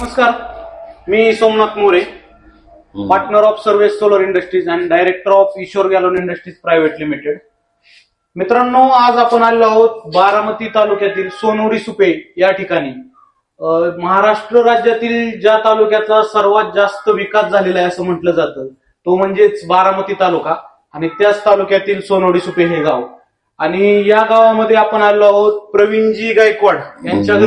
नमस्कार, मी Somnath More, partner of service solar industries आणि director of Ishwar gallon industries private limited. मित्रांनो, आज आपण आलेलो आहोत बारामती तालुक्यातील सोनोरी सुपे या ठिकाणी. महाराष्ट्र राज्यातील ज्या तालुक्याचा सर्वात जास्त विकास झालेला आहे असं म्हटलं जातं तो म्हणजेच बारामती तालुका आणि त्याच तालुक्यातील सोनोरी सुपे हे गाव. आणि या गावामध्ये आपण आलो आहोत प्रवीणजी गायकवाड यांच्या घरी.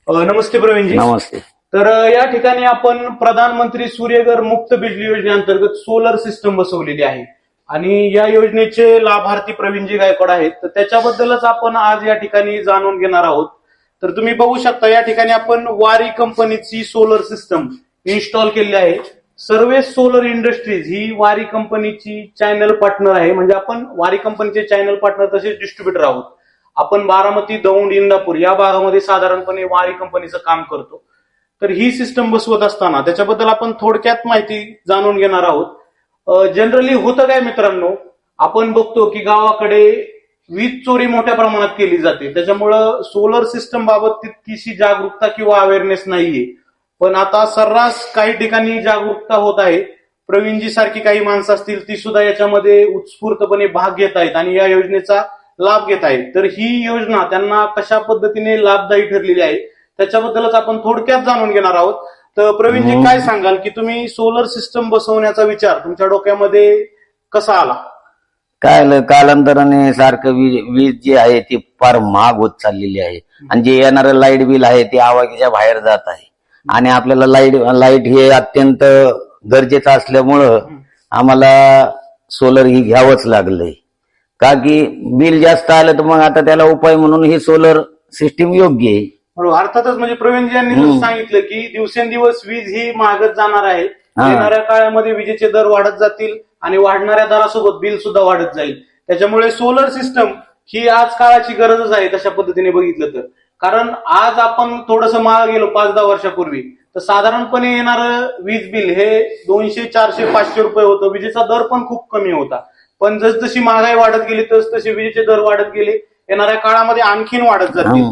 नमस्ते प्रवीणजी. नमस्ते. तर या ठिकाणी आपण प्रधानमंत्री सूर्यघर मुक्त बिजली योजनेअंतर्गत सोलर सिस्टम बसवलेली आहे आणि या योजनेचे लाभार्थी प्रवीणजी गायकवाड आहेत. तर त्याच्याबद्दलच आपण आज या ठिकाणी जाणून घेणार आहोत. तर तुम्ही बघू शकता या ठिकाणी आपण वारी कंपनीची सोलर सिस्टम इन्स्टॉल केलेली आहे. सर्व्हिस सोलर इंडस्ट्रीज ही वारी कंपनीची चॅनल पार्टनर आहे. म्हणजे आपण वारी कंपनीचे चॅनल पार्टनर तसेच डिस्ट्रीब्युटर आहोत. आपण बारामती, दौंड, इंदापूर या भागामध्ये साधारणपणे वारी कंपनीचं काम करतो. तर ही सिस्टम बसवत असताना त्याच्याबद्दल आपण थोडक्यात माहिती जाणून घेणार आहोत. जनरली होतं काय मित्रांनो, आपण बघतो की गावाकडे वीज चोरी मोठ्या प्रमाणात केली जाते. त्याच्यामुळं सोलर सिस्टम बाबत तितकीशी जागरूकता किंवा अवेअरनेस नाहीये. पण आता सर्रास काही ठिकाणी जागरूकता होत आहे. प्रवीणजी सारखी काही माणसं असतील ती सुद्धा याच्यामध्ये उत्स्फूर्तपणे भाग घेत आहेत आणि या योजनेचा लाभ घेत आहेत. तर ही योजना त्यांना कशा पद्धतीने लाभदायी ठरलेली आहे त्याच्याबद्दलच आपण थोडक्यात जाणून घेणार आहोत. तर प्रवीणजी, काय सांगाल की तुम्ही सोलर सिस्टम बसवण्याचा विचार तुमच्या डोक्यामध्ये कसा आला? काय कालांतराने सारखं वीज जी आहे ती फार महाग होत चाललेली आहे आणि जे येणारं लाईट बिल आहे ते आवाक्याच्या बाहेर जात आहे आणि आपल्याला लाईट हे अत्यंत गरजेचं असल्यामुळं आम्हाला सोलर ही घ्यावंच लागलंय. का की बिल जास्त आलं तर मग आता त्याला उपाय म्हणून ही सोलर सिस्टीम योग्य आहे. बरोबर. अर्थातच म्हणजे प्रवीणजी यांनी सांगितलं की दिवसेंदिवस वीज ही महागत जाणार आहे. येणाऱ्या काळामध्ये विजेचे दर वाढत जातील आणि वाढणाऱ्या दरासोबत बिल सुद्धा वाढत जाईल. त्याच्यामुळे सोलर सिस्टम ही आज काळाची गरजच आहे तशा पद्धतीने बघितलं तर. कारण आज आपण थोडंसं मागे गेलो 5-10 वर्षापूर्वी तर साधारणपणे येणारं वीज बिल हे 200, 400, 500 रुपये होतं. विजेचा दर पण खूप कमी होता. पण जसजशी महागाई वाढत गेली तसे विजेचे दर वाढत गेले. येणाऱ्या काळामध्ये आणखीन वाढत जातील.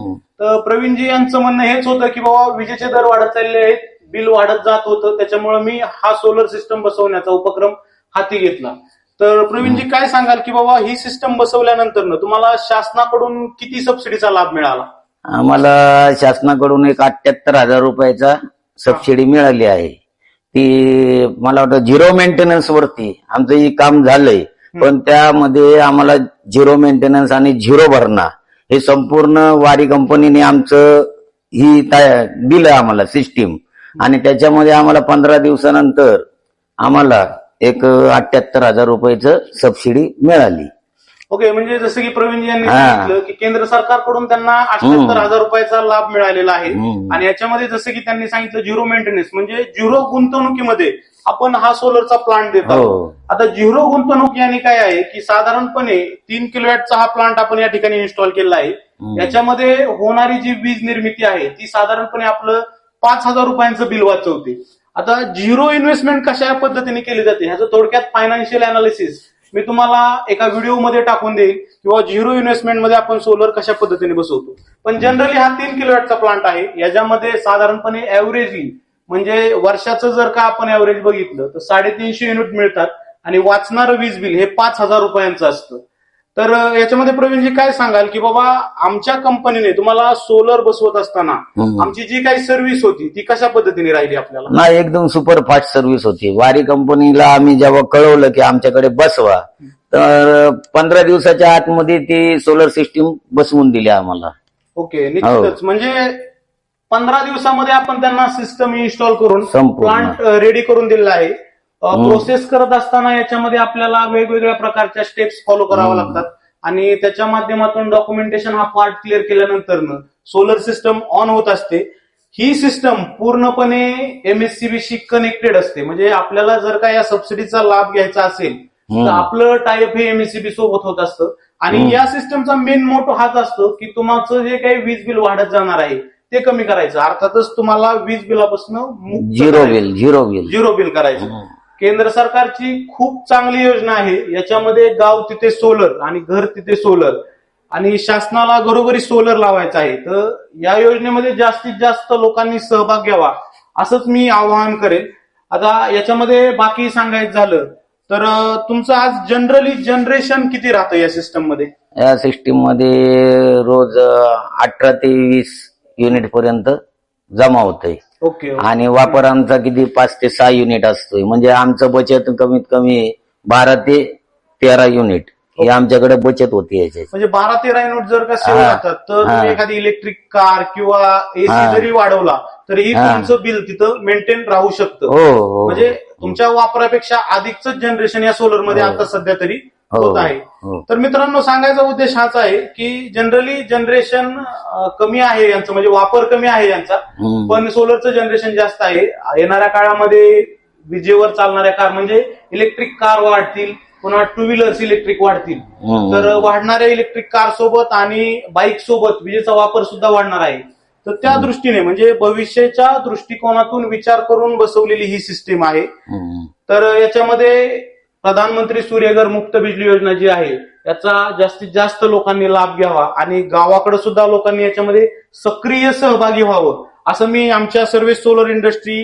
तर प्रवीणजी यांचं म्हणणं हेच होतं की बाबा विजेचे दर वाढत चालले आहेत, बिल वाढत जात होतं. त्याच्यामुळे मी हा सोलर सिस्टम बसवण्याचा उपक्रम हाती घेतला. तर प्रवीणजी, काय सांगाल की बाबा ही सिस्टम बसवल्यानंतर तुम्हाला शासनाकडून किती सबसिडीचा लाभ मिळाला? आम्हाला शासनाकडून एक 78,000 रुपयाचा सबसिडी मिळाली आहे. ती मला वाटतं झिरो मेंटेनन्स वरती आमचं हे काम झालंय. पण त्यामध्ये आम्हाला झिरो मेंटेनन्स आणि झिरो भरणा हे संपूर्ण वारी कंपनीने आमचं ही दिलं आम्हाला सिस्टीम आणि त्याच्यामध्ये आम्हाला 15 दिवसानंतर आम्हाला एक 78,000 रुपयाचं सबसिडी मिळाली. ओके. म्हणजे जसं की प्रवीणजी यांनी सांगितलं की केंद्र सरकारकडून त्यांना 78,000 रुपयाचा लाभ मिळालेला आहे आणि याच्यामध्ये जसं की त्यांनी सांगितलं झिरो मेंटेनन्स म्हणजे झिरो गुंतवणुकीमध्ये आपण हा सोलरचा प्लांट देतो. आता झिरो गुंतवणूक याने काय आहे की साधारणपणे 3 किलोवॅटचा हा प्लांट आपण या ठिकाणी इन्स्टॉल केला आहे. याच्यामध्ये होणारी जी वीज निर्मिती आहे ती साधारणपणे आपलं 5,000 रुपयांचं बिल वाचवते. आता झिरो इन्व्हेस्टमेंट कशा पद्धतीने केली जाते ह्याचं थोडक्यात फायनान्शियल अनालिसिस मी तुम्हाला एका व्हिडिओमध्ये टाकून देईल किंवा झिरो इन्व्हेस्टमेंट मध्ये आपण सोलर कशा पद्धतीने बसवतो. पण जनरली हा 3 किलोवॅटचा प्लांट आहे. याच्यामध्ये साधारणपणे ऍव्हरेजली म्हणजे वर्षाचं जर का आपण ऍव्हरेज बघितलं तर 350 युनिट मिळतात आणि वाचणारं वीज बिल हे 5,000 रुपयांचं असतं. तर याच्यामध्ये प्रवीणजी काय सांगाल की बाबा आमच्या कंपनीने तुम्हाला सोलर बसवत असताना आमची जी काही सर्व्हिस होती ती कशा पद्धतीने राहिली आपल्याला? नाही, एकदम सुपर फास्ट सर्व्हिस होती. वारी कंपनीला आम्ही जेव्हा कळवलं की आमच्याकडे बसवा तर 15 दिवसाच्या आतमध्ये ती सोलर सिस्टीम बसवून दिली आम्हाला. ओके, निश्चितच. म्हणजे 15 दिवसामध्ये आपण त्यांना सिस्टम इन्स्टॉल करून प्लांट रेडी करून दिलेला आहे. प्रोसेस करत असताना याच्यामध्ये आपल्याला वेगवेगळ्या प्रकारच्या स्टेप्स फॉलो कराव्या लागतात आणि त्याच्या माध्यमातून डॉक्युमेंटेशन हा पार्ट क्लिअर केल्यानंतर सोलर सिस्टम ऑन होत असते. ही सिस्टम पूर्णपणे MSCBशी कनेक्टेड असते. म्हणजे आपल्याला जर का या सबसिडीचा लाभ घ्यायचा असेल तर आपलं टायअप हे MSCB सोबत होत असतं आणि या सिस्टमचा मेन मोटो हाच असतो की तुमचं जे काही वीज बिल वाढत जाणार आहे ते कमी करायचं. अर्थातच तुम्हाला वीज बिलापासून झिरो बिल करायचं. केंद्र सरकारची खूप चांगली योजना आहे. याच्यामध्ये गाव तिथे सोलर आणि घर तिथे सोलर आणि शासनाला घरोघरी सोलर लावायचा आहे. तर या योजनेमध्ये जास्तीत जास्त लोकांनी सहभाग घ्यावा असंच मी आवाहन करेन. आता याच्यामध्ये बाकी सांगायचं झालं तर तुमचं आज जनरली जनरेशन किती राहतं या सिस्टम मध्ये? या सिस्टीम मध्ये रोज 18 ते 20 युनिट पर्यंत जमा होतंय. ओके. आणि वापर आमचा किती 5 ते 6 युनिट असतोय. म्हणजे आमचं बचत कमीत कमी 12 ते 13 युनिट ही आमच्याकडे बचत होती याची. म्हणजे 12-13 युनिट जर का सेव्ह हा. राहतात तर तुम्ही हा. एखादी इलेक्ट्रिक कार किंवा एसी हा. जरी वाढवला तरीही हा. तुमचं बिल तिथं मेंटेन राहू शकतं. हो. म्हणजे तुमच्या वापरापेक्षा अधिकच जनरेशन या सोलर मध्ये हो. आता सध्या तरी हो. होत आहे. हो. तर मित्रांनो, सांगायचा उद्देश हाच आहे की जनरली जनरेशन कमी आहे यांचं, म्हणजे वापर कमी आहे यांचा, पण सोलरचं जनरेशन जास्त आहे. येणाऱ्या काळामध्ये विजेवर चालणाऱ्या कार म्हणजे इलेक्ट्रिक कार वाढतील, पुन्हा टू व्हीलर्स इलेक्ट्रिक वाढतील. तर वाढणाऱ्या इलेक्ट्रिक कार सोबत आणि बाईक सोबत विजेचा वापर सुद्धा वाढणार आहे. तर त्या दृष्टीने म्हणजे भविष्याच्या दृष्टिकोनातून विचार करून बसवलेली ही सिस्टीम आहे. तर याच्यामध्ये प्रधानमंत्री सूर्यघर मुक्त बिजली योजना जी आहे याचा जास्तीत जास्त लोकांनी लाभ घ्यावा आणि गावाकडे सुद्धा लोकांनी याच्यामध्ये सक्रिय सहभागी व्हावं असं मी आमच्या सर्व्हिस सोलर इंडस्ट्री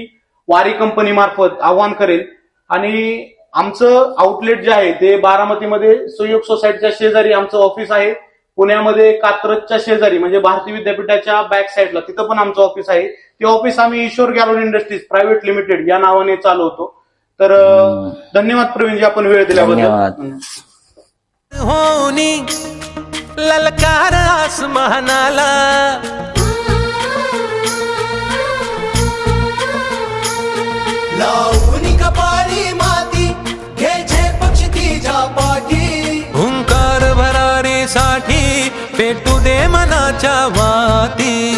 वारी कंपनी मार्फत आवाहन करेल. आणि आमचं आउटलेट जे आहे ते बारामतीमध्ये सहयोग सोसायटीच्या शेजारी आमचं ऑफिस आहे. पुण्यामध्ये कात्रजच्या शेजारी म्हणजे भारती विद्यापीठाच्या बॅक साईडला तिथं पण आमचं ऑफिस आहे. ते ऑफिस आम्ही ईश्वर गॅलोन इंडस्ट्रीज प्रायव्हेट लिमिटेड या नावाने चालवतो. तर धन्यवाद प्रवीणजी, आपण वेळ दिल्याबद्दल. होनी ललकार आसमानाला लावणी कपाळी माती घ्यायचे पक्षी तिच्या पाठी हुंकार भरारीसाठी पेटू दे मनाच्या वाती.